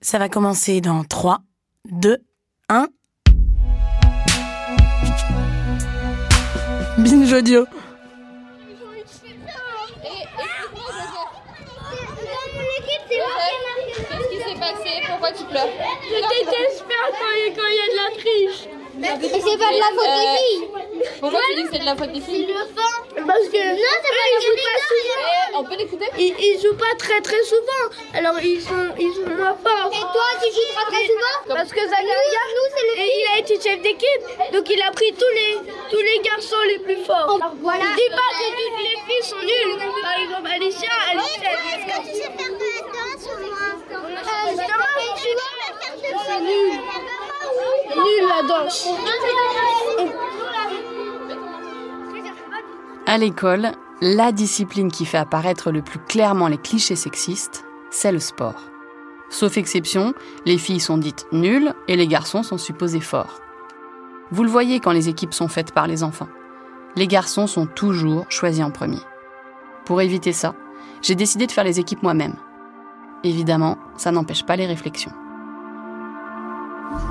Ça va commencer dans 3, 2, 1. Binge audio. Qu'est-ce qui s'est passé? Pourquoi tu pleures? Je déteste perdre quand il y a de la triche. Mais c'est pas de la faute des filles. Pourquoi tu dis que c'est de la faute des filles? Parce que non, c'est pas ils jouent pas souvent. On peut l'écouter? Ils jouent pas très souvent. Alors ils sont moins forts. Et toi, tu joues très souvent? Parce que Zakaria, il a été chef d'équipe, donc il a pris tous les garçons les plus forts. Voilà. Je dis pas que toutes les filles sont nulles. Par exemple, Alicia, Est-ce que tu sais faire de la danse ou moins? c'est nul. Nul la danse. À l'école, la discipline qui fait apparaître le plus clairement les clichés sexistes, c'est le sport. Sauf exception, les filles sont dites nulles et les garçons sont supposés forts. Vous le voyez quand les équipes sont faites par les enfants. Les garçons sont toujours choisis en premier. Pour éviter ça, j'ai décidé de faire les équipes moi-même. Évidemment, ça n'empêche pas les réflexions.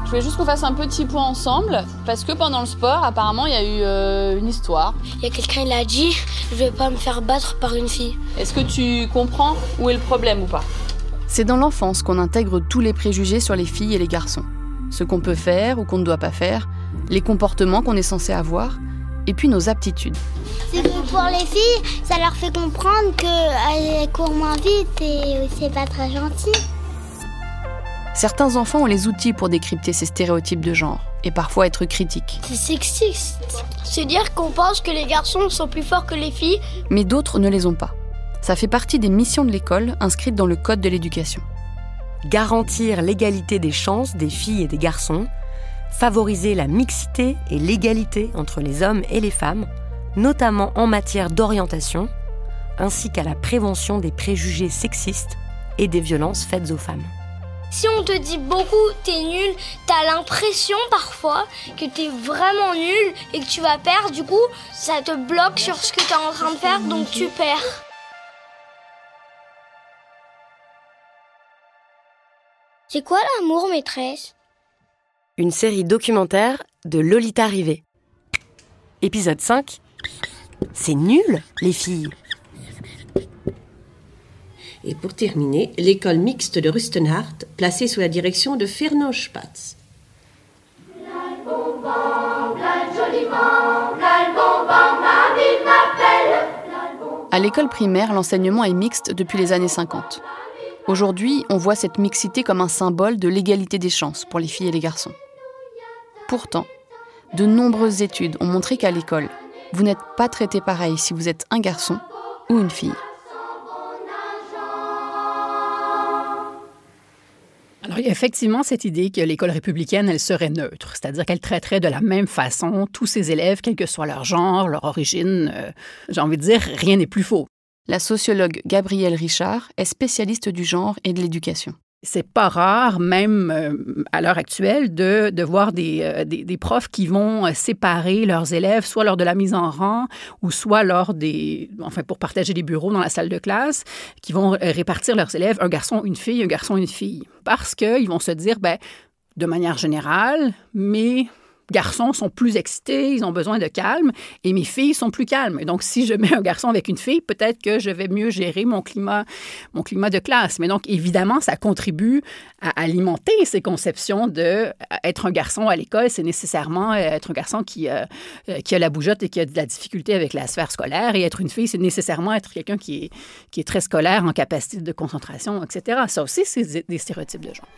Je voulais juste qu'on fasse un petit point ensemble, parce que pendant le sport, apparemment, il y a eu une histoire. Il y a quelqu'un qui a dit « Je vais pas me faire battre par une fille ». Est-ce que tu comprends où est le problème ou pas? C'est dans l'enfance qu'on intègre tous les préjugés sur les filles et les garçons. Ce qu'on peut faire ou qu'on ne doit pas faire, les comportements qu'on est censé avoir, et puis nos aptitudes. C'est que pour les filles, ça leur fait comprendre qu'elles courent moins vite et c'est pas très gentil. Certains enfants ont les outils pour décrypter ces stéréotypes de genre, et parfois être critiques. C'est sexiste. C'est dire qu'on pense que les garçons sont plus forts que les filles. Mais d'autres ne les ont pas. Ça fait partie des missions de l'école inscrites dans le Code de l'éducation. Garantir l'égalité des chances des filles et des garçons, favoriser la mixité et l'égalité entre les hommes et les femmes, notamment en matière d'orientation, ainsi qu'à la prévention des préjugés sexistes et des violences faites aux femmes. Si on te dit beaucoup t'es nul, t'as l'impression parfois que t'es vraiment nul et que tu vas perdre. Du coup, ça te bloque sur ce que t'es en train de faire, donc tu perds. C'est quoi l'amour, maîtresse? Une série documentaire de Lolita Rivet. Épisode 5. C'est nul, les filles. Et pour terminer, l'école mixte de Rustenhardt, placée sous la direction de Fernand Spatz. À l'école primaire, l'enseignement est mixte depuis les années 50. Aujourd'hui, on voit cette mixité comme un symbole de l'égalité des chances pour les filles et les garçons. Pourtant, de nombreuses études ont montré qu'à l'école, vous n'êtes pas traité pareil si vous êtes un garçon ou une fille. Alors, il y a effectivement cette idée que l'école républicaine, elle serait neutre, c'est-à-dire qu'elle traiterait de la même façon tous ses élèves, quel que soit leur genre, leur origine. J'ai envie de dire, rien n'est plus faux. La sociologue Gabrielle Richard est spécialiste du genre et de l'éducation. C'est pas rare, même à l'heure actuelle, de voir des profs qui vont séparer leurs élèves, soit lors de la mise en rang, ou soit pour partager des bureaux dans la salle de classe, qui vont répartir leurs élèves, un garçon, une fille, parce qu'ils vont se dire, de manière générale, mes garçons sont plus excités, ils ont besoin de calme, et mes filles sont plus calmes. Et donc, si je mets un garçon avec une fille, peut-être que je vais mieux gérer mon climat de classe. Mais donc, évidemment, ça contribue à alimenter ces conceptions de être un garçon à l'école, c'est nécessairement être un garçon qui a la bougeotte et qui a de la difficulté avec la sphère scolaire, et être une fille, c'est nécessairement être quelqu'un qui est très scolaire, en capacité de concentration, etc. Ça aussi, c'est des stéréotypes de genre.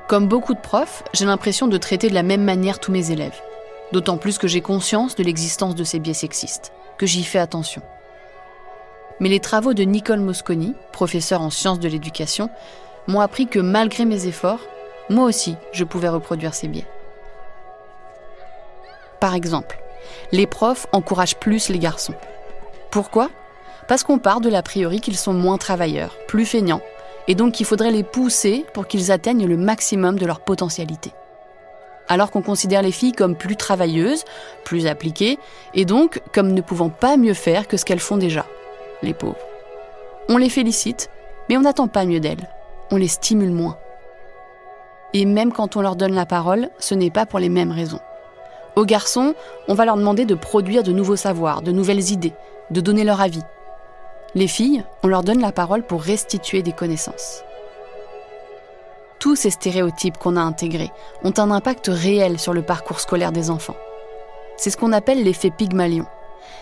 Comme beaucoup de profs, j'ai l'impression de traiter de la même manière tous mes élèves. D'autant plus que j'ai conscience de l'existence de ces biais sexistes, que j'y fais attention. Mais les travaux de Nicole Mosconi, professeure en sciences de l'éducation, m'ont appris que malgré mes efforts, moi aussi, je pouvais reproduire ces biais. Par exemple, les profs encouragent plus les garçons. Pourquoi ? Parce qu'on part de l'a priori qu'ils sont moins travailleurs, plus feignants, et donc qu'il faudrait les pousser pour qu'ils atteignent le maximum de leur potentialité. alors qu'on considère les filles comme plus travailleuses, plus appliquées, et donc comme ne pouvant pas mieux faire que ce qu'elles font déjà, les pauvres. On les félicite, mais on n'attend pas mieux d'elles. On les stimule moins. Et même quand on leur donne la parole, ce n'est pas pour les mêmes raisons. Aux garçons, on va leur demander de produire de nouveaux savoirs, de nouvelles idées, de donner leur avis. Les filles, on leur donne la parole pour restituer des connaissances. Tous ces stéréotypes qu'on a intégrés ont un impact réel sur le parcours scolaire des enfants. C'est ce qu'on appelle l'effet Pygmalion.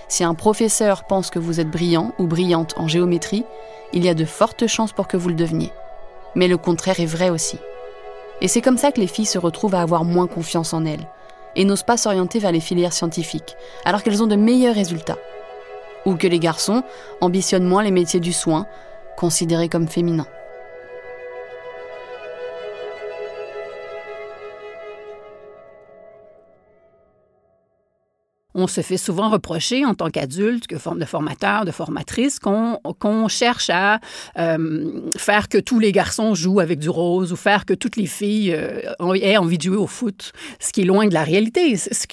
Si un professeur pense que vous êtes brillant ou brillante en géométrie, il y a de fortes chances pour que vous le deveniez. Mais le contraire est vrai aussi. Et c'est comme ça que les filles se retrouvent à avoir moins confiance en elles et n'osent pas s'orienter vers les filières scientifiques, alors qu'elles ont de meilleurs résultats. Ou que les garçons ambitionnent moins les métiers du soin, considérés comme féminins. On se fait souvent reprocher en tant qu'adulte, de formateur, de formatrice, qu'on cherche à faire que tous les garçons jouent avec du rose ou faire que toutes les filles aient envie de jouer au foot, ce qui est loin de la réalité. Ce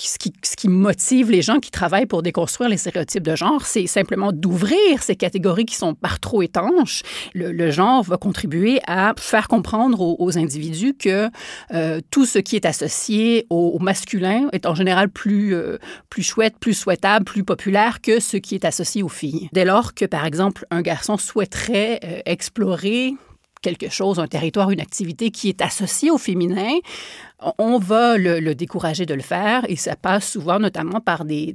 qui motive les gens qui travaillent pour déconstruire les stéréotypes de genre, c'est simplement d'ouvrir ces catégories qui sont par trop étanches. Le genre va contribuer à faire comprendre aux individus que tout ce qui est associé au masculin est en général plus chouette, plus souhaitable, plus populaire que ce qui est associé aux filles. Dès lors que, par exemple, un garçon souhaiterait explorer quelque chose, un territoire, une activité qui est associée au féminin, on va le décourager de le faire et ça passe souvent notamment par des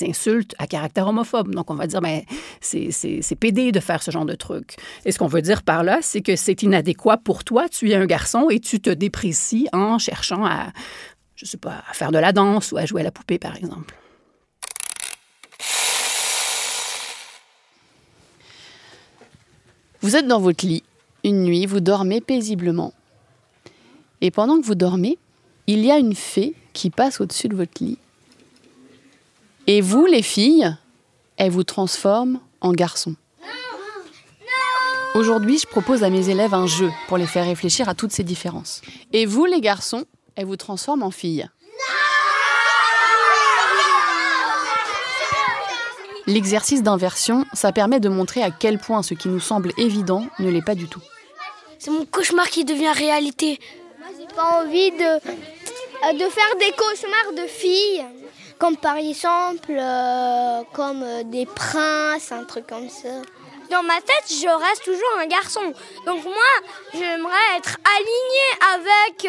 insultes à caractère homophobe. Donc, on va dire, ben, c'est pédé de faire ce genre de truc. Et ce qu'on veut dire par là, c'est que c'est inadéquat pour toi. Tu es un garçon et tu te déprécies en cherchant à faire de la danse ou à jouer à la poupée, par exemple. Vous êtes dans votre lit, une nuit, vous dormez paisiblement. Et pendant que vous dormez, il y a une fée qui passe au-dessus de votre lit. Et vous, les filles, elle vous transforme en garçon. Aujourd'hui, je propose à mes élèves un jeu pour les faire réfléchir à toutes ces différences. Et vous, les garçons, elle vous transforme en fille. L'exercice d'inversion, ça permet de montrer à quel point ce qui nous semble évident ne l'est pas du tout. C'est mon cauchemar qui devient réalité. Moi, j'ai pas envie de faire des cauchemars de filles. Comme par exemple, comme des princes, un truc comme ça. Dans ma tête, je reste toujours un garçon. Donc moi, j'aimerais être alignée avec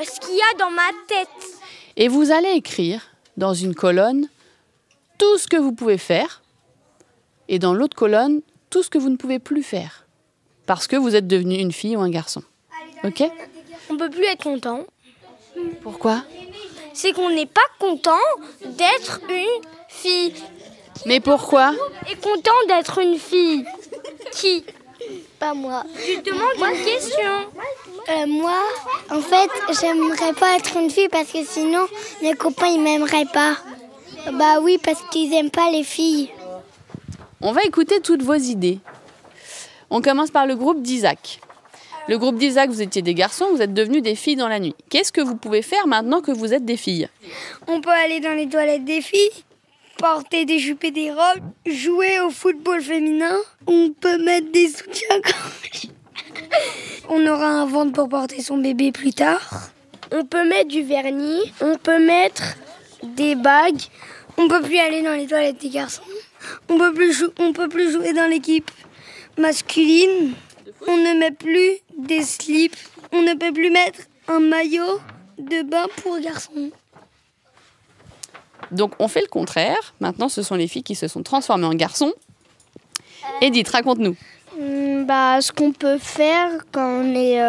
ce qu'il y a dans ma tête. Et vous allez écrire dans une colonne tout ce que vous pouvez faire et dans l'autre colonne tout ce que vous ne pouvez plus faire parce que vous êtes devenu une fille ou un garçon. Ok ? On peut plus être content. Pourquoi ? C'est qu'on n'est pas content d'être une fille. Mais pourquoi ? Est content d'être une fille. Qui ? Pas moi. Tu te demandes une question. Moi, en fait, j'aimerais pas être une fille parce que sinon, mes copains, ils m'aimeraient pas. Bah oui, parce qu'ils aiment pas les filles. On va écouter toutes vos idées. On commence par le groupe d'Isaac. Le groupe d'Isaac, vous étiez des garçons, vous êtes devenus des filles dans la nuit. Qu'est-ce que vous pouvez faire maintenant que vous êtes des filles ? On peut aller dans les toilettes des filles, porter des jupes et des robes, jouer au football féminin. On peut mettre des soutiens-gorge. On aura un ventre pour porter son bébé plus tard. On peut mettre du vernis, on peut mettre des bagues. On peut plus aller dans les toilettes des garçons. On peut plus jouer dans l'équipe masculine. On ne met plus des slips. On ne peut plus mettre un maillot de bain pour garçons. Donc on fait le contraire. Maintenant, ce sont les filles qui se sont transformées en garçons. Edith, raconte-nous. Ce qu'on peut faire quand on est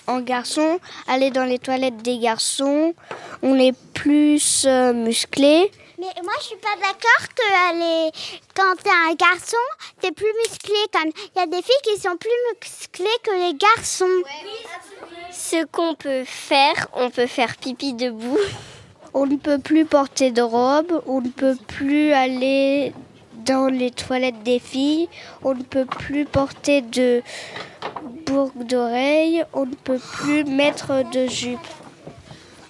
en garçon, aller dans les toilettes des garçons, on est plus musclé. Mais moi, je suis pas d'accord que quand t'es un garçon, t'es plus musclé. Comme il y a des filles qui sont plus musclées que les garçons. Ce qu'on peut faire, on peut faire pipi debout. On ne peut plus porter de robe, on ne peut plus aller dans les toilettes des filles, on ne peut plus porter de boucles d'oreilles, on ne peut plus mettre de jupe.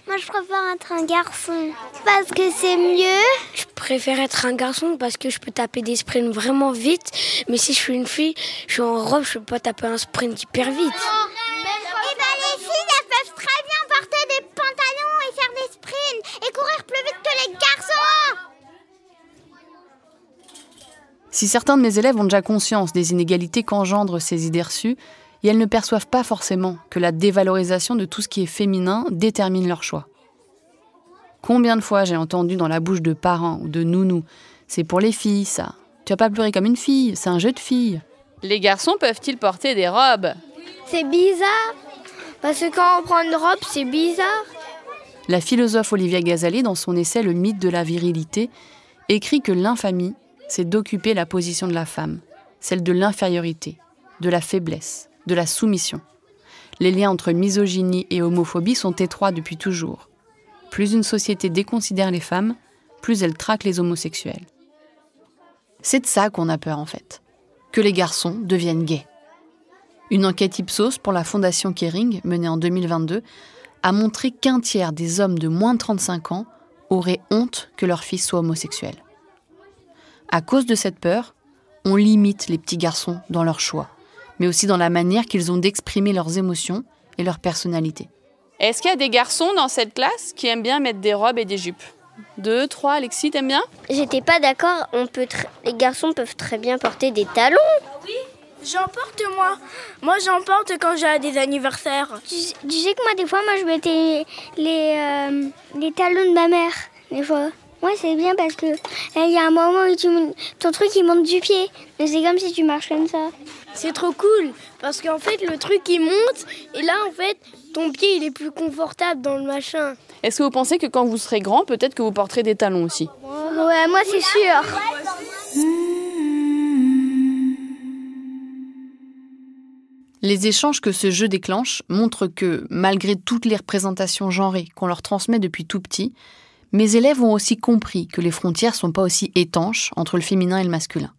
Moi, je préfère être un garçon parce que c'est mieux. Je préfère être un garçon parce que je peux taper des sprints vraiment vite. Mais si je suis une fille, je suis en robe, je peux pas taper un sprint hyper vite. Eh ben, les filles, elles peuvent très bien porter des pantalons et faire des sprints et courir plus vite que les garçons. Si certains de mes élèves ont déjà conscience des inégalités qu'engendrent ces idées reçues, et elles ne perçoivent pas forcément que la dévalorisation de tout ce qui est féminin détermine leur choix. Combien de fois j'ai entendu dans la bouche de parents ou de nounous « C'est pour les filles, ça. Tu vas pas pleurer comme une fille, c'est un jeu de filles. » Les garçons peuvent-ils porter des robes? C'est bizarre, parce que quand on prend une robe, c'est bizarre. La philosophe Olivia Gazalet, dans son essai « Le mythe de la virilité », écrit que l'infamie, c'est d'occuper la position de la femme, celle de l'infériorité, de la faiblesse, de la soumission. Les liens entre misogynie et homophobie sont étroits depuis toujours. Plus une société déconsidère les femmes, plus elle traque les homosexuels. C'est de ça qu'on a peur en fait, que les garçons deviennent gays. Une enquête Ipsos pour la Fondation Kering, menée en 2022, a montré qu'1 tiers des hommes de moins de 35 ans auraient honte que leur fils soit homosexuel. À cause de cette peur, on limite les petits garçons dans leur choix, mais aussi dans la manière qu'ils ont d'exprimer leurs émotions et leur personnalité. Est-ce qu'il y a des garçons dans cette classe qui aiment bien mettre des robes et des jupes? 2, 3, Alexis, t'aimes bien? J'étais pas d'accord, les garçons peuvent très bien porter des talons. Oui, j'en porte moi. Moi j'en porte quand j'ai des anniversaires. Tu sais que moi des fois je mettais les talons de ma mère, des fois. Moi c'est bien parce que il y a un moment où ton truc il monte du pied. Mais c'est comme si tu marches comme ça. C'est trop cool parce qu'en fait le truc il monte et là en fait ton pied il est plus confortable dans le machin. Est-ce que vous pensez que quand vous serez grand, peut-être que vous porterez des talons aussi? Ouais, moi c'est sûr. Les échanges que ce jeu déclenche montrent que, malgré toutes les représentations genrées qu'on leur transmet depuis tout petit, mes élèves ont aussi compris que les frontières ne sont pas aussi étanches entre le féminin et le masculin.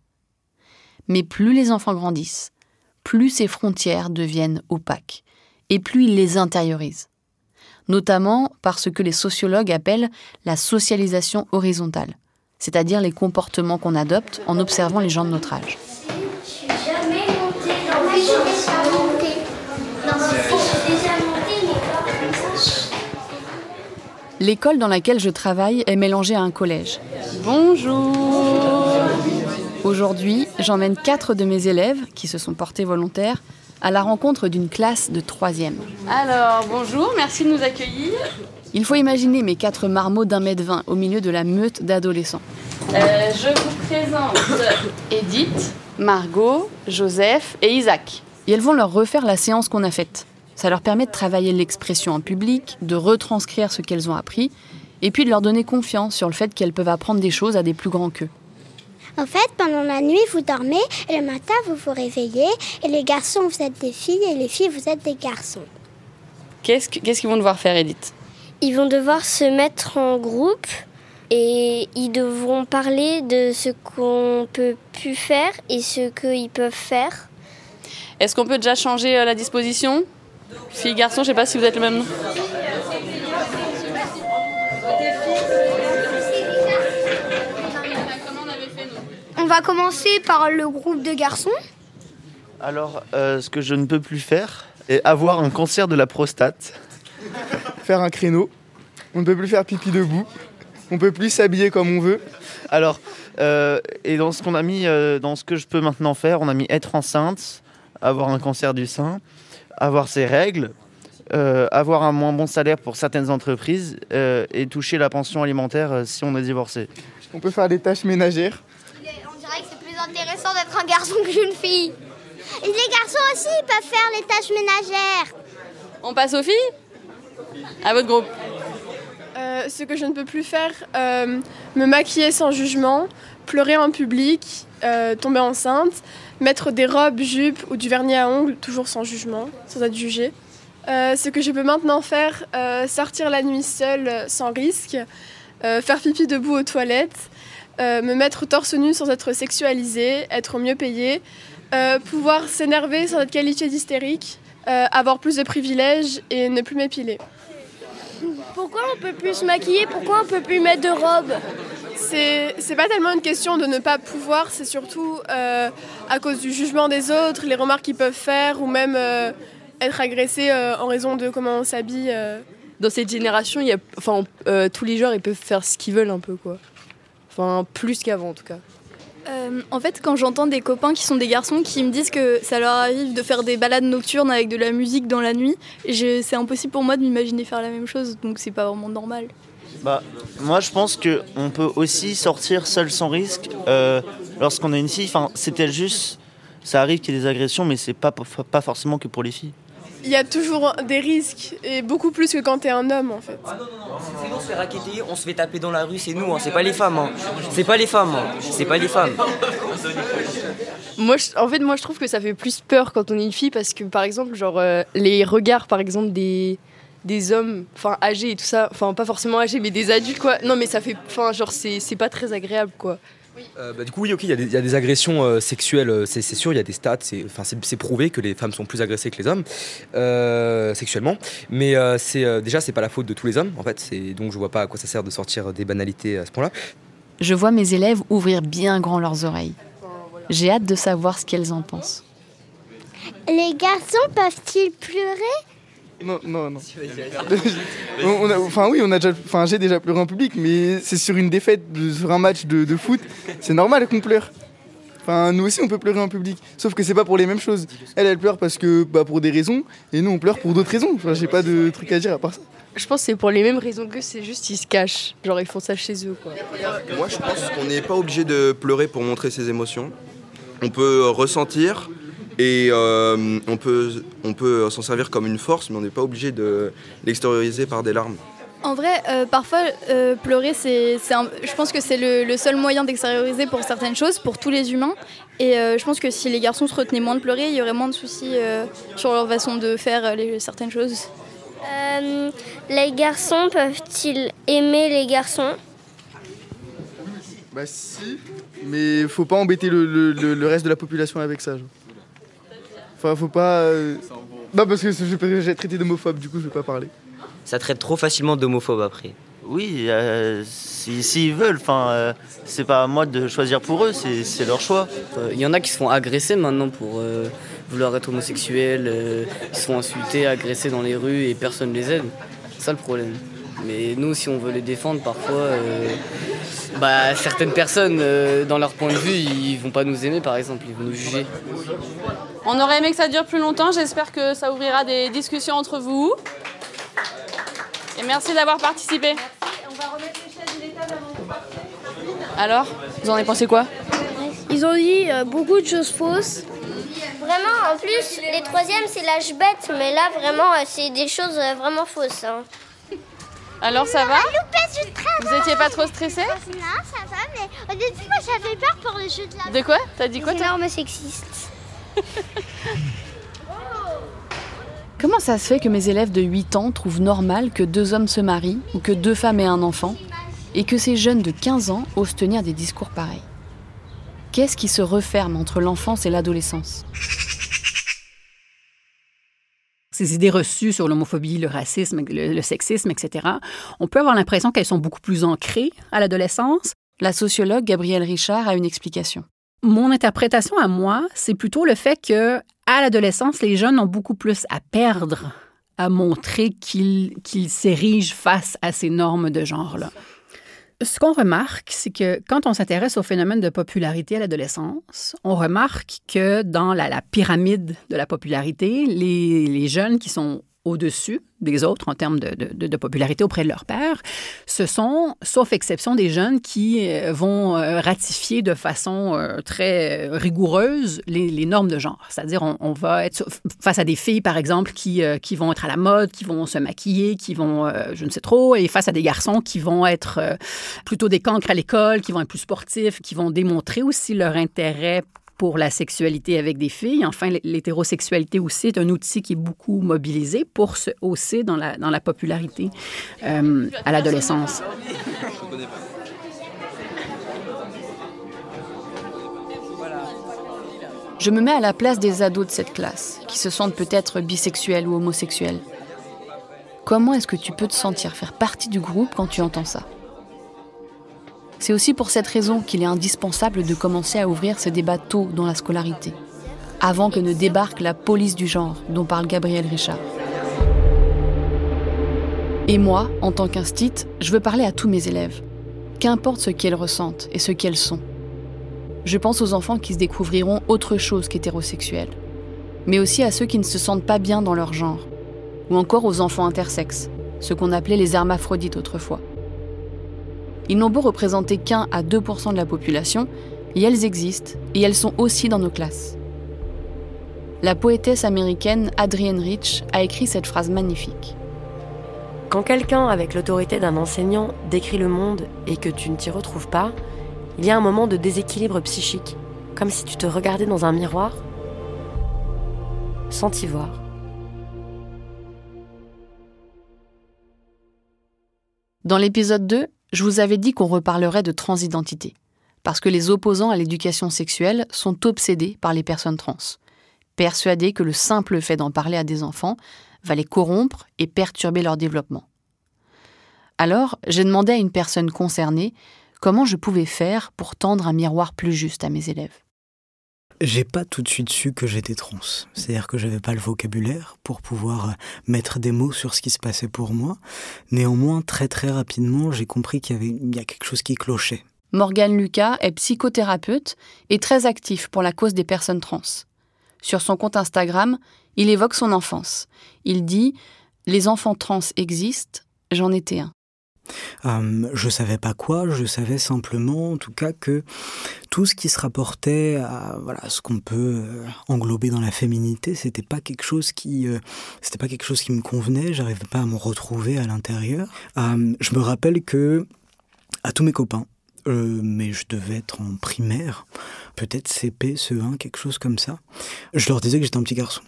Mais plus les enfants grandissent, plus ces frontières deviennent opaques, et plus ils les intériorisent. Notamment par ce que les sociologues appellent la socialisation horizontale, c'est-à-dire les comportements qu'on adopte en observant les gens de notre âge. L'école dans laquelle je travaille est mélangée à un collège. Bonjour! Aujourd'hui, j'emmène 4 de mes élèves, qui se sont portés volontaires, à la rencontre d'une classe de 3e. Alors, bonjour, merci de nous accueillir. Il faut imaginer mes 4 marmots d'1,20 m au milieu de la meute d'adolescents. Je vous présente Edith, Margot, Joseph et Isaac. Et elles vont leur refaire la séance qu'on a faite. Ça leur permet de travailler l'expression en public, de retranscrire ce qu'elles ont appris, et puis de leur donner confiance sur le fait qu'elles peuvent apprendre des choses à des plus grands qu'eux. En fait, pendant la nuit, vous dormez, et le matin, vous vous réveillez, et les garçons, vous êtes des filles, et les filles, vous êtes des garçons. Qu'est-ce qu'ils vont devoir faire, Edith? Ils vont devoir se mettre en groupe, et ils devront parler de ce qu'on peut plus faire et ce qu'ils peuvent faire. Est-ce qu'on peut déjà changer la disposition? Filles, garçons, je ne sais pas si vous êtes le même nom. On va commencer par le groupe de garçons. Alors, ce que je ne peux plus faire est avoir un cancer de la prostate. Faire un créneau. On ne peut plus faire pipi debout. On ne peut plus s'habiller comme on veut. Alors, et dans ce qu'on a mis, dans ce que je peux maintenant faire, on a mis être enceinte, avoir un cancer du sein, avoir ses règles, avoir un moins bon salaire pour certaines entreprises et toucher la pension alimentaire si on est divorcé. On peut faire des tâches ménagères. On dirait que c'est plus intéressant d'être un garçon qu'une fille. Et les garçons aussi, ils peuvent faire les tâches ménagères. On passe aux filles? À votre groupe. Ce que je ne peux plus faire, me maquiller sans jugement, pleurer en public, tomber enceinte, mettre des robes, jupes ou du vernis à ongles, toujours sans jugement, sans être jugée. Ce que je peux maintenant faire, sortir la nuit seule sans risque, faire pipi debout aux toilettes, me mettre torse nu sans être sexualisée, être mieux payée, pouvoir s'énerver sans être qualifiée d'hystérique, avoir plus de privilèges et ne plus m'épiler. Pourquoi on peut plus se maquiller? Pourquoi on peut plus mettre de robe? C'est pas tellement une question de ne pas pouvoir, c'est surtout à cause du jugement des autres, les remarques qu'ils peuvent faire ou même être agressés en raison de comment on s'habille. Dans cette génération, tous les genres ils peuvent faire ce qu'ils veulent un peu, quoi. Enfin, plus qu'avant en tout cas. En fait, quand j'entends des copains qui sont des garçons qui me disent que ça leur arrive de faire des balades nocturnes avec de la musique dans la nuit, c'est impossible pour moi de m'imaginer faire la même chose, donc c'est pas vraiment normal. Moi, je pense qu'on peut aussi sortir seul sans risque lorsqu'on est une fille. Enfin, c'est peut-être juste, ça arrive qu'il y ait des agressions, mais c'est pas forcément que pour les filles. Il y a toujours des risques, et beaucoup plus que quand t'es un homme, en fait. C'est nous, on se fait racketter, on se fait taper dans la rue, c'est nous, hein, c'est pas les femmes. Hein. C'est pas les femmes, hein. C'est pas les femmes. Moi, je trouve que ça fait plus peur quand on est une fille, parce que, par exemple, les regards, par exemple, des hommes, âgés et tout ça, pas forcément âgés, mais des adultes, quoi. Non, mais ça fait, c'est pas très agréable, quoi. Du coup, oui, ok, il y a des agressions sexuelles, c'est sûr, il y a des stats, c'est prouvé que les femmes sont plus agressées que les hommes sexuellement, mais déjà, c'est pas la faute de tous les hommes, en fait, donc je vois pas à quoi ça sert de sortir des banalités à ce point-là. Je vois mes élèves ouvrir bien grand leurs oreilles. J'ai hâte de savoir ce qu'elles en pensent. Les garçons peuvent-ils pleurer ? Non. J'ai déjà pleuré en public, mais c'est sur une défaite, sur un match de foot. C'est normal qu'on pleure. Nous aussi, on peut pleurer en public. Sauf que c'est pas pour les mêmes choses. Elle pleure parce que, pour des raisons, et nous, on pleure pour d'autres raisons. J'ai pas de truc à dire à part ça. Je pense que c'est pour les mêmes raisons que c'est juste ils se cachent. Genre, ils font ça chez eux, quoi. Moi, je pense qu'on n'est pas obligé de pleurer pour montrer ses émotions. On peut ressentir. Et on peut s'en servir comme une force, mais on n'est pas obligé de l'extérioriser par des larmes. En vrai, parfois, pleurer, je pense que c'est le seul moyen d'extérioriser pour certaines choses, pour tous les humains. Et je pense que si les garçons se retenaient moins de pleurer, il y aurait moins de soucis sur leur façon de faire certaines choses. Les garçons peuvent-ils aimer les garçons ? Si, mais faut pas embêter le reste de la population avec ça. Faut pas... Non, parce que j'ai traité d'homophobe, du coup, je vais pas parler. Ça traite trop facilement d'homophobe après. Oui, s'ils veulent, c'est pas à moi de choisir pour eux, c'est leur choix. Il y en a qui se font agresser maintenant pour vouloir être homosexuels, ils se font insulter, agresser dans les rues et personne les aide. C'est ça le problème. Mais nous, si on veut les défendre, parfois, certaines personnes, dans leur point de vue, ils vont pas nous aimer, par exemple, ils vont nous juger. On aurait aimé que ça dure plus longtemps, j'espère que ça ouvrira des discussions entre vous. Et merci d'avoir participé. Merci. On va remettre les chaises et les tables avant. Alors, vous en avez pensé quoi? Ils ont dit beaucoup de choses fausses. Vraiment, en plus, les troisièmes, c'est l'âge bête, mais là, vraiment, c'est des choses vraiment fausses. Hein. Alors, ça va? Vous étiez pas trop stressé? Non, ça va, mais au début, moi, j'avais peur pour le jeu de la... De quoi? T'as dit quoi, toi? Énorme sexiste. Comment ça se fait que mes élèves de 8 ans trouvent normal que 2 hommes se marient ou que 2 femmes aient un enfant et que ces jeunes de 15 ans osent tenir des discours pareils? Qu'est-ce qui se referme entre l'enfance et l'adolescence? Ces idées reçues sur l'homophobie, le racisme, le sexisme, etc., on peut avoir l'impression qu'elles sont beaucoup plus ancrées à l'adolescence. La sociologue Gabrielle Richard a une explication. Mon interprétation à moi, c'est plutôt le fait que à l'adolescence, les jeunes ont beaucoup plus à perdre, à montrer qu'ils s'érigent face à ces normes de genre-là. Ce qu'on remarque, c'est que quand on s'intéresse au phénomène de popularité à l'adolescence, on remarque que dans la pyramide de la popularité, les jeunes qui sont au-dessus des autres en termes de popularité auprès de leur père, ce sont, sauf exception, des jeunes qui vont ratifier de façon très rigoureuse les normes de genre. C'est-à-dire, on va être face à des filles, par exemple, qui vont être à la mode, qui vont se maquiller, qui vont, je ne sais trop, et face à des garçons qui vont être plutôt des cancres à l'école, qui vont être plus sportifs, qui vont démontrer aussi leur intérêt pour la sexualité avec des filles. Enfin, l'hétérosexualité aussi est un outil qui est beaucoup mobilisé pour se hausser dans la popularité à l'adolescence. Je me mets à la place des ados de cette classe, qui se sentent peut-être bisexuels ou homosexuels. comment est-ce que tu peux te sentir faire partie du groupe quand tu entends ça ? C'est aussi pour cette raison qu'il est indispensable de commencer à ouvrir ce débat tôt dans la scolarité, avant que ne débarque la police du genre dont parle Gabriel Richard. Et moi, en tant qu'instit, je veux parler à tous mes élèves. Qu'importe ce qu'elles ressentent et ce qu'elles sont. Je pense aux enfants qui se découvriront autre chose qu'hétérosexuels, mais aussi à ceux qui ne se sentent pas bien dans leur genre, ou encore aux enfants intersexes, ceux qu'on appelait les hermaphrodites autrefois. Ils n'ont beau représenter qu'1 à 2% de la population, et elles existent, et elles sont aussi dans nos classes. La poétesse américaine Adrienne Rich a écrit cette phrase magnifique. Quand quelqu'un, avec l'autorité d'un enseignant, décrit le monde et que tu ne t'y retrouves pas, il y a un moment de déséquilibre psychique, comme si tu te regardais dans un miroir sans t'y voir. Dans l'épisode 2, je vous avais dit qu'on reparlerait de transidentité, parce que les opposants à l'éducation sexuelle sont obsédés par les personnes trans, persuadés que le simple fait d'en parler à des enfants va les corrompre et perturber leur développement. Alors, j'ai demandé à une personne concernée comment je pouvais faire pour tendre un miroir plus juste à mes élèves. J'ai pas tout de suite su que j'étais trans. C'est-à-dire que j'avais pas le vocabulaire pour pouvoir mettre des mots sur ce qui se passait pour moi. Néanmoins, très très rapidement, j'ai compris qu'il y a quelque chose qui clochait. Morgane Lucas est psychothérapeute et très actif pour la cause des personnes trans. Sur son compte Instagram, il évoque son enfance. Il dit « Les enfants trans existent, j'en étais un ». Je savais pas quoi, je savais simplement, en tout cas, que tout ce qui se rapportait à ce qu'on peut englober dans la féminité, c'était pas quelque chose qui me convenait. J'arrivais pas à me retrouver à l'intérieur. Je me rappelle que à tous mes copains, mais je devais être en primaire, peut-être CP, CE1, quelque chose comme ça, je leur disais que j'étais un petit garçon.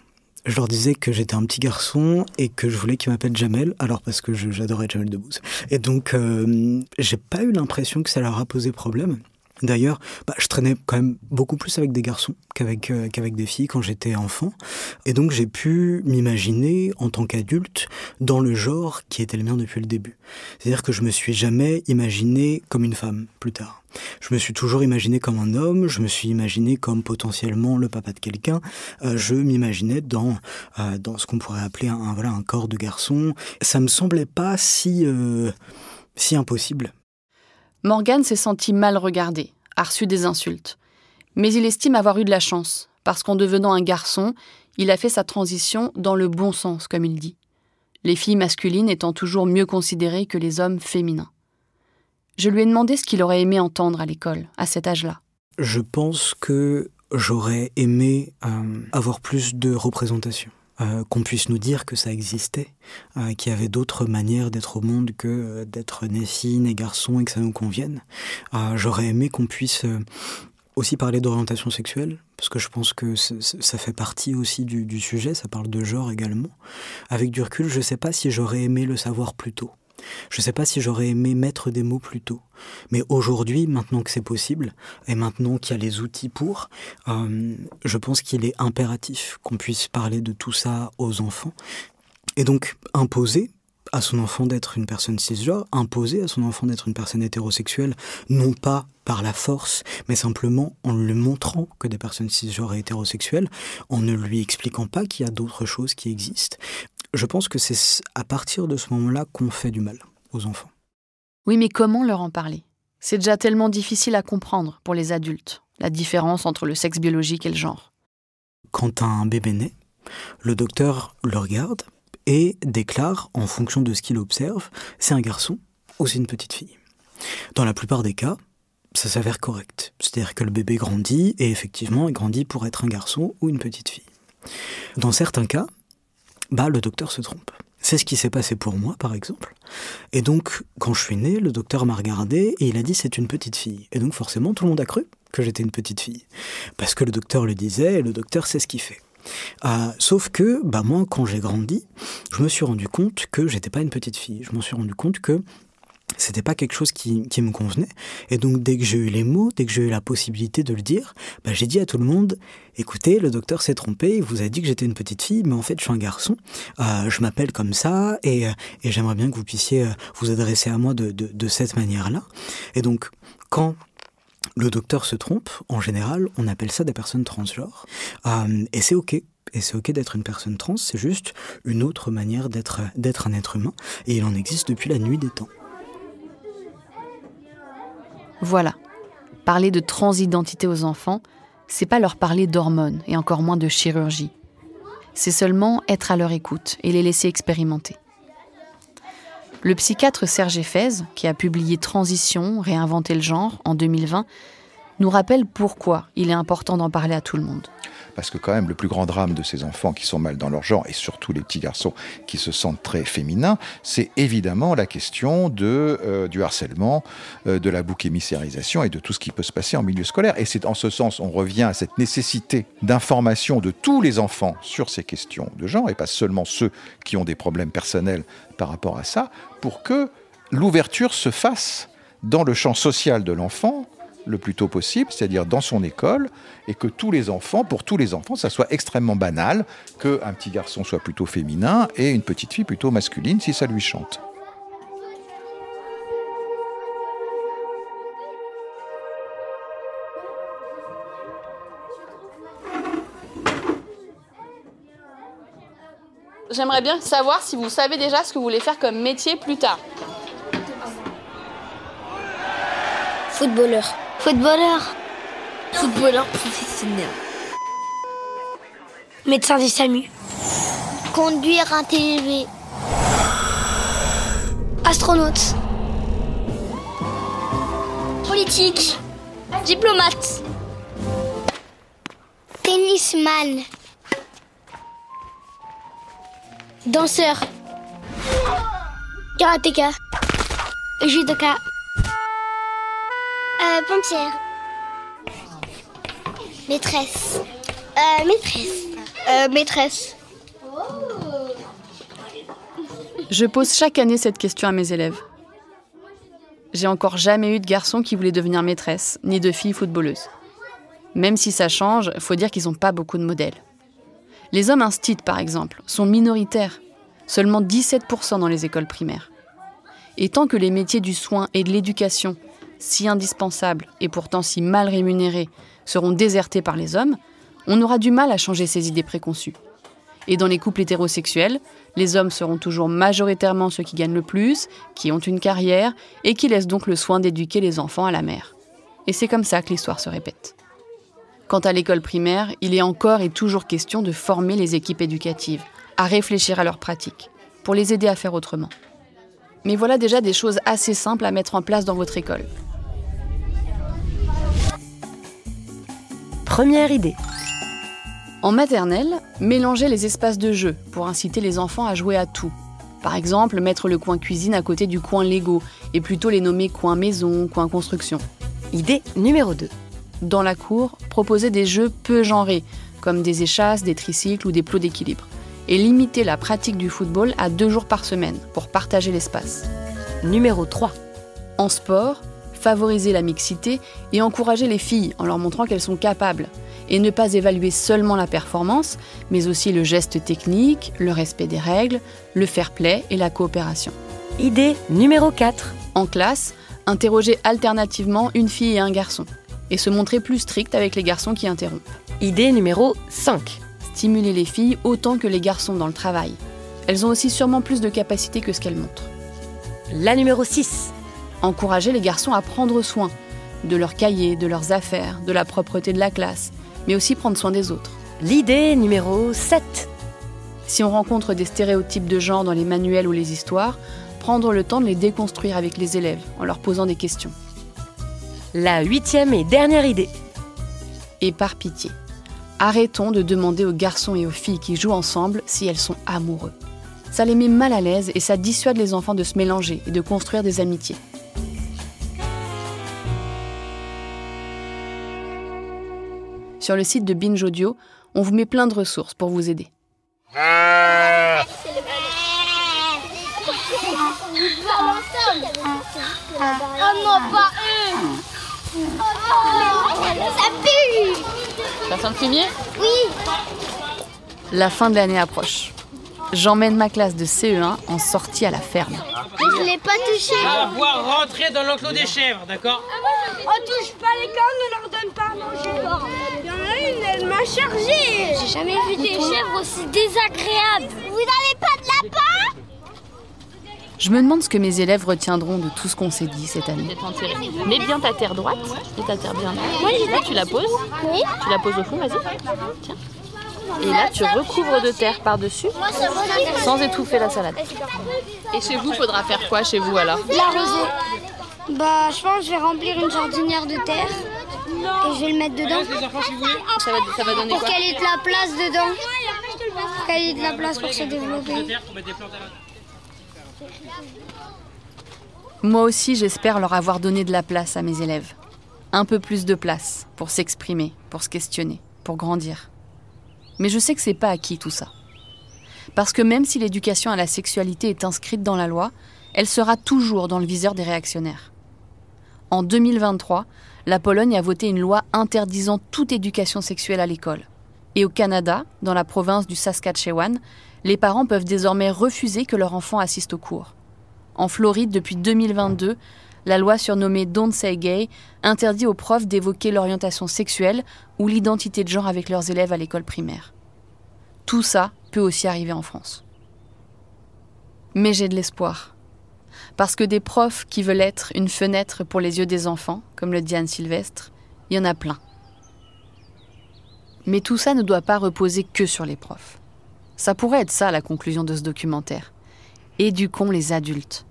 Je leur disais que j'étais un petit garçon et que je voulais qu'ils m'appellent Jamel, alors parce que j'adorais Jamel Debbouze. Et donc, j'ai pas eu l'impression que ça leur a posé problème. D'ailleurs, je traînais quand même beaucoup plus avec des garçons qu'avec des filles quand j'étais enfant. Et donc, j'ai pu m'imaginer, en tant qu'adulte, dans le genre qui était le mien depuis le début. C'est-à-dire que je me suis jamais imaginé comme une femme, plus tard. Je me suis toujours imaginé comme un homme, je me suis imaginé comme potentiellement le papa de quelqu'un. Je m'imaginais dans ce qu'on pourrait appeler un corps de garçon. Ça me semblait pas si impossible. Morgane s'est senti mal regardé, a reçu des insultes. Mais il estime avoir eu de la chance, parce qu'en devenant un garçon, il a fait sa transition dans le bon sens, comme il dit. Les filles masculines étant toujours mieux considérées que les hommes féminins. Je lui ai demandé ce qu'il aurait aimé entendre à l'école, à cet âge-là. Je pense que j'aurais aimé avoir plus de représentation. Qu'on puisse nous dire que ça existait, qu'il y avait d'autres manières d'être au monde que d'être né fille, né garçon et que ça nous convienne. J'aurais aimé qu'on puisse aussi parler d'orientation sexuelle, parce que je pense que ça fait partie aussi du sujet, ça parle de genre également. Avec du recul, je ne sais pas si j'aurais aimé le savoir plus tôt. Je ne sais pas si j'aurais aimé mettre des mots plus tôt. Mais aujourd'hui, maintenant que c'est possible, et maintenant qu'il y a les outils pour, je pense qu'il est impératif qu'on puisse parler de tout ça aux enfants. Et donc, imposer à son enfant d'être une personne cisgenre, imposer à son enfant d'être une personne hétérosexuelle, non pas par la force, mais simplement en lui montrant que des personnes cisgenres et hétérosexuelles, en ne lui expliquant pas qu'il y a d'autres choses qui existent. Je pense que c'est à partir de ce moment-là qu'on fait du mal aux enfants. Oui, mais comment leur en parler ? C'est déjà tellement difficile à comprendre pour les adultes, la différence entre le sexe biologique et le genre. Quand un bébé naît, le docteur le regarde et déclare, en fonction de ce qu'il observe, c'est un garçon ou c'est une petite fille. Dans la plupart des cas, ça s'avère correct. C'est-à-dire que le bébé grandit et effectivement, il grandit pour être un garçon ou une petite fille. Dans certains cas, le docteur se trompe. C'est ce qui s'est passé pour moi, par exemple. Et donc, quand je suis né, le docteur m'a regardé et il a dit « c'est une petite fille ». Et donc, forcément, tout le monde a cru que j'étais une petite fille. Parce que le docteur le disait et le docteur sait ce qu'il fait. Sauf que, moi, quand j'ai grandi, je me suis rendu compte que j'étais pas une petite fille. Je me suis rendu compte que c'était pas quelque chose qui me convenait. Et donc, dès que j'ai eu les mots, dès que j'ai eu la possibilité de le dire, j'ai dit à tout le monde, écoutez, le docteur s'est trompé, il vous a dit que j'étais une petite fille, mais en fait, je suis un garçon. Je m'appelle comme ça, et j'aimerais bien que vous puissiez vous adresser à moi de cette manière-là. Et donc, quand le docteur se trompe, en général, on appelle ça des personnes transgenres. Et c'est OK. Et c'est OK d'être une personne trans, c'est juste une autre manière d'être un être humain. Et il en existe depuis la nuit des temps. Voilà. Parler de transidentité aux enfants, c'est pas leur parler d'hormones et encore moins de chirurgie. C'est seulement être à leur écoute et les laisser expérimenter. Le psychiatre Serge Effez, qui a publié Transition, réinventer le genre en 2020, nous rappelle pourquoi il est important d'en parler à tout le monde. Parce que quand même, le plus grand drame de ces enfants qui sont mal dans leur genre, et surtout les petits garçons qui se sentent très féminins, c'est évidemment la question du harcèlement, de la bouc émissérisation et de tout ce qui peut se passer en milieu scolaire. Et c'est en ce sens, on revient à cette nécessité d'information de tous les enfants sur ces questions de genre, et pas seulement ceux qui ont des problèmes personnels par rapport à ça, pour que l'ouverture se fasse dans le champ social de l'enfant, le plus tôt possible, c'est-à-dire dans son école, et que tous les enfants, pour tous les enfants, ça soit extrêmement banal, qu'un petit garçon soit plutôt féminin et une petite fille plutôt masculine si ça lui chante. J'aimerais bien savoir si vous savez déjà ce que vous voulez faire comme métier plus tard. Footballeur. Footballeur. Footballeur professionnel. Médecin du SAMU. Conduire un TGV. Astronaute. Politique. Diplomate. Tennisman. Danseur. Karatéka. Judoka. Pompière. Maîtresse. Maîtresse. Je pose chaque année cette question à mes élèves. J'ai encore jamais eu de garçon qui voulait devenir maîtresse, ni de fille footballeuse. Même si ça change, faut dire qu'ils n'ont pas beaucoup de modèles. Les hommes instits, par exemple, sont minoritaires. Seulement 17% dans les écoles primaires. Et tant que les métiers du soin et de l'éducation, si indispensables et pourtant si mal rémunérés, seront désertés par les hommes, on aura du mal à changer ces idées préconçues. Et dans les couples hétérosexuels, les hommes seront toujours majoritairement ceux qui gagnent le plus, qui ont une carrière et qui laissent donc le soin d'éduquer les enfants à la mère. Et c'est comme ça que l'histoire se répète. Quant à l'école primaire, il est encore et toujours question de former les équipes éducatives, à réfléchir à leurs pratiques, pour les aider à faire autrement. Mais voilà déjà des choses assez simples à mettre en place dans votre école. Première idée. En maternelle, mélangez les espaces de jeu pour inciter les enfants à jouer à tout. Par exemple, mettre le coin cuisine à côté du coin Lego et plutôt les nommer coin maison, coin construction. Idée numéro 2. Dans la cour, proposez des jeux peu genrés, comme des échasses, des tricycles ou des plots d'équilibre. Et limitez la pratique du football à 2 jours par semaine pour partager l'espace. Numéro 3. En sport, favorisez la mixité et encouragez les filles en leur montrant qu'elles sont capables. Et ne pas évaluer seulement la performance, mais aussi le geste technique, le respect des règles, le fair-play et la coopération. Idée numéro 4. En classe, interrogez alternativement une fille et un garçon. Et se montrer plus strict avec les garçons qui interrompent. Idée numéro 5. Stimuler les filles autant que les garçons dans le travail. Elles ont aussi sûrement plus de capacités que ce qu'elles montrent. La numéro 6. Encourager les garçons à prendre soin de leurs cahiers, de leurs affaires, de la propreté de la classe, mais aussi prendre soin des autres. L'idée numéro 7. Si on rencontre des stéréotypes de genre dans les manuels ou les histoires, prendre le temps de les déconstruire avec les élèves en leur posant des questions. La 8e et dernière idée. Et par pitié, arrêtons de demander aux garçons et aux filles qui jouent ensemble si elles sont amoureux. Ça les met mal à l'aise et ça dissuade les enfants de se mélanger et de construire des amitiés. Sur le site de Binge Audio, on vous met plein de ressources pour vous aider. Oh non, pas eux. Oh non, ça pue. Ça sent le fumier? Oui. La fin de l'année approche. J'emmène ma classe de CE1 en sortie à la ferme. Je l'ai pas touché. À voir rentrer dans l'enclos des chèvres, d'accord? On touche pas les cornes, on leur donne pas à manger. Il y en a une, elle m'a chargée. J'ai jamais vu des chèvres aussi désagréables. Vous n'avez pas de lapin? Je me demande ce que mes élèves retiendront de tout ce qu'on s'est dit cette année. Mets bien ta terre droite et ta terre bien droite. Là, tu la poses. Oui. Tu la poses au fond, vas-y. Tiens. Et là, tu recouvres de terre par-dessus, sans étouffer la salade. Et chez vous, faudra faire quoi chez vous alors? L'arroser. Bah, je pense que je vais remplir une jardinière de terre et je vais le mettre dedans. Ça va donner pour quoi? qu'elle ait de la place dedans. Pour qu'elle ait de la place pour se développer. Moi aussi, j'espère leur avoir donné de la place à mes élèves. Un peu plus de place pour s'exprimer, pour se questionner, pour grandir. Mais je sais que c'est pas acquis tout ça. Parce que même si l'éducation à la sexualité est inscrite dans la loi, elle sera toujours dans le viseur des réactionnaires. En 2023, la Pologne a voté une loi interdisant toute éducation sexuelle à l'école. Et au Canada, dans la province du Saskatchewan, les parents peuvent désormais refuser que leur enfant assiste aux cours. En Floride, depuis 2022, la loi surnommée Don't Say Gay interdit aux profs d'évoquer l'orientation sexuelle ou l'identité de genre avec leurs élèves à l'école primaire. Tout ça peut aussi arriver en France. Mais j'ai de l'espoir. Parce que des profs qui veulent être une fenêtre pour les yeux des enfants, comme le dit Anne Sylvestre, il y en a plein. Mais tout ça ne doit pas reposer que sur les profs. Ça pourrait être ça la conclusion de ce documentaire. Éduquons les adultes.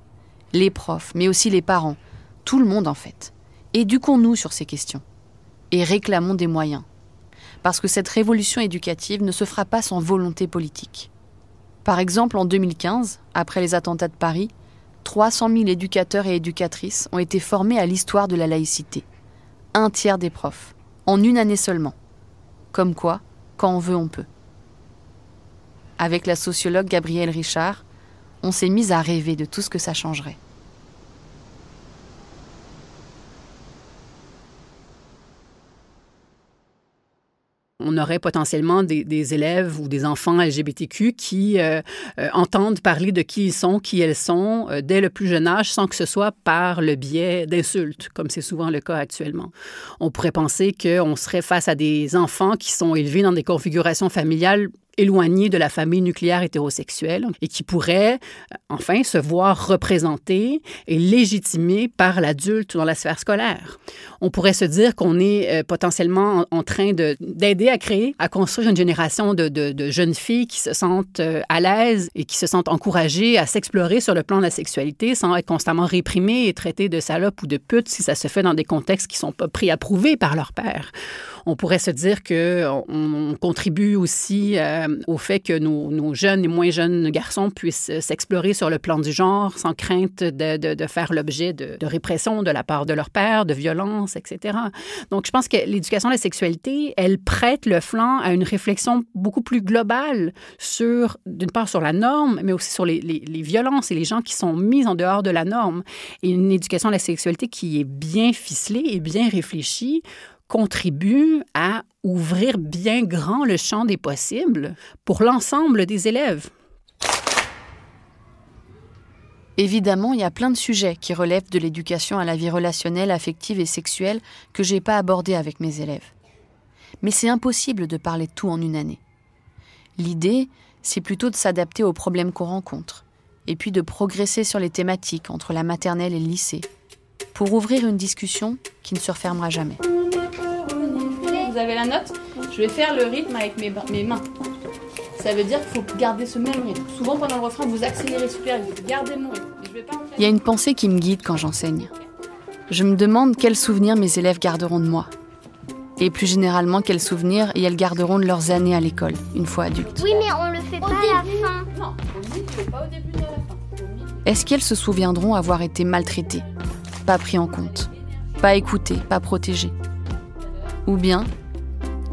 Les profs, mais aussi les parents, tout le monde en fait. Éduquons-nous sur ces questions et réclamons des moyens. Parce que cette révolution éducative ne se fera pas sans volonté politique. Par exemple, en 2015, après les attentats de Paris, 300 000 éducateurs et éducatrices ont été formés à l'histoire de la laïcité. 1/3 des profs, en une année seulement. Comme quoi, quand on veut, on peut. Avec la sociologue Gabrielle Richard, on s'est mis à rêver de tout ce que ça changerait. On aurait potentiellement des élèves ou des enfants LGBTQ qui entendent parler de qui ils sont, qui elles sont, dès le plus jeune âge, sans que ce soit par le biais d'insultes, comme c'est souvent le cas actuellement. On pourrait penser qu'on serait face à des enfants qui sont élevés dans des configurations familiales éloignés de la famille nucléaire hétérosexuelle et qui pourraient, enfin, se voir représentés et légitimés par l'adulte dans la sphère scolaire. On pourrait se dire qu'on est potentiellement en train d'aider à construire une génération de jeunes filles qui se sentent à l'aise et qui se sentent encouragées à s'explorer sur le plan de la sexualité sans être constamment réprimées et traitées de salopes ou de putes si ça se fait dans des contextes qui ne sont pas préapprouvés par leur père. On pourrait se dire qu'on contribue aussi au fait que nos jeunes et moins jeunes garçons puissent s'explorer sur le plan du genre sans crainte de faire l'objet de répression de la part de leur père, de violence, etc. Donc, je pense que l'éducation à la sexualité, elle prête le flanc à une réflexion beaucoup plus globale sur, d'une part, sur la norme, mais aussi sur les violences et les gens qui sont mis en dehors de la norme. Et une éducation à la sexualité qui est bien ficelée et bien réfléchie contribue à ouvrir bien grand le champ des possibles pour l'ensemble des élèves. Évidemment, il y a plein de sujets qui relèvent de l'éducation à la vie relationnelle, affective et sexuelle que je n'ai pas abordés avec mes élèves. Mais c'est impossible de parler de tout en une année. L'idée, c'est plutôt de s'adapter aux problèmes qu'on rencontre, et puis de progresser sur les thématiques entre la maternelle et le lycée, pour ouvrir une discussion qui ne se refermera jamais. Vous avez la note? Je vais faire le rythme avec mes mains. Ça veut dire qu'il faut garder ce même rythme. Souvent, pendant le refrain, vous accélérez super vite. Gardez mon rythme. Il y a une pensée qui me guide quand j'enseigne. Je me demande quels souvenirs mes élèves garderont de moi. Et plus généralement, quels souvenirs elles garderont de leurs années à l'école, une fois adultes. Oui, mais on le fait pas à la fin. Non, au début, pas au début de la fin. Est-ce qu'elles se souviendront avoir été maltraitées, pas pris en compte, pas écoutées, pas protégées? Ou bien,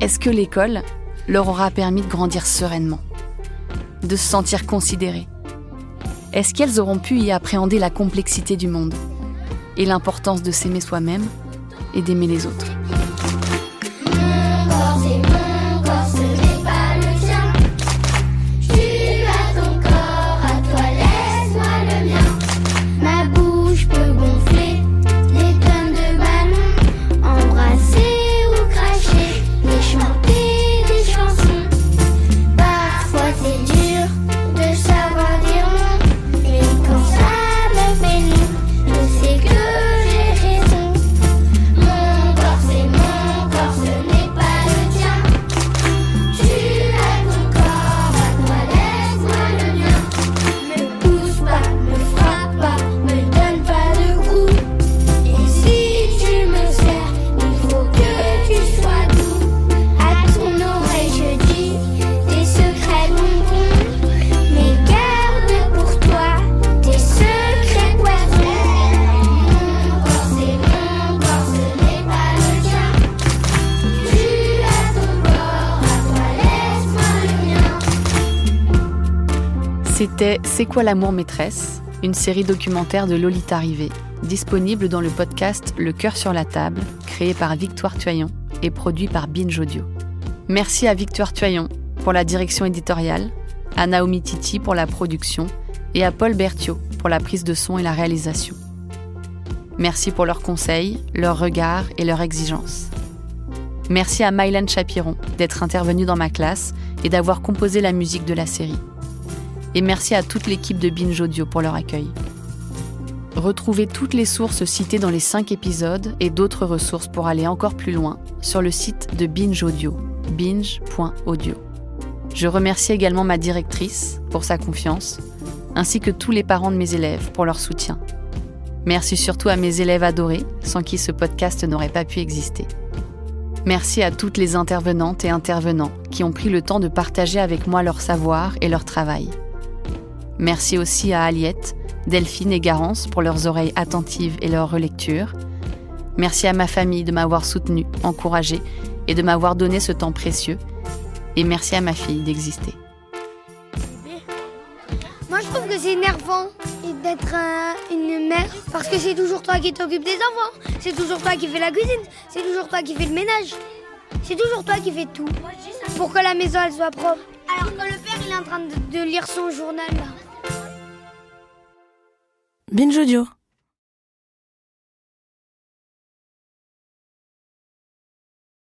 est-ce que l'école leur aura permis de grandir sereinement, de se sentir considérées? Est-ce qu'elles auront pu y appréhender la complexité du monde, et l'importance de s'aimer soi-même et d'aimer les autres. C'était C'est quoi l'amour maîtresse ? Une série documentaire de Lolita Rivet, disponible dans le podcast Le cœur sur la table, créé par Victoire Tuaillon et produit par Binge Audio. Merci à Victoire Tuaillon pour la direction éditoriale, à Naomi Titi pour la production et à Paul Berthiaud pour la prise de son et la réalisation. Merci pour leurs conseils, leurs regards et leurs exigences. Merci à Mylène Chapiron d'être intervenue dans ma classe et d'avoir composé la musique de la série. Et merci à toute l'équipe de Binge Audio pour leur accueil. Retrouvez toutes les sources citées dans les 5 épisodes et d'autres ressources pour aller encore plus loin sur le site de Binge Audio, binge.audio. Je remercie également ma directrice pour sa confiance, ainsi que tous les parents de mes élèves pour leur soutien. Merci surtout à mes élèves adorés, sans qui ce podcast n'aurait pas pu exister. Merci à toutes les intervenantes et intervenants qui ont pris le temps de partager avec moi leur savoir et leur travail. Merci aussi à Aliette, Delphine et Garance pour leurs oreilles attentives et leur relecture. Merci à ma famille de m'avoir soutenue, encouragée et de m'avoir donné ce temps précieux. Et merci à ma fille d'exister. Moi, je trouve que c'est énervant d'être une mère parce que c'est toujours toi qui t'occupes des enfants, c'est toujours toi qui fais la cuisine, c'est toujours toi qui fais le ménage, c'est toujours toi qui fais tout pour que la maison elle soit propre. Alors que le père il est en train de lire son journal là. Binge Audio.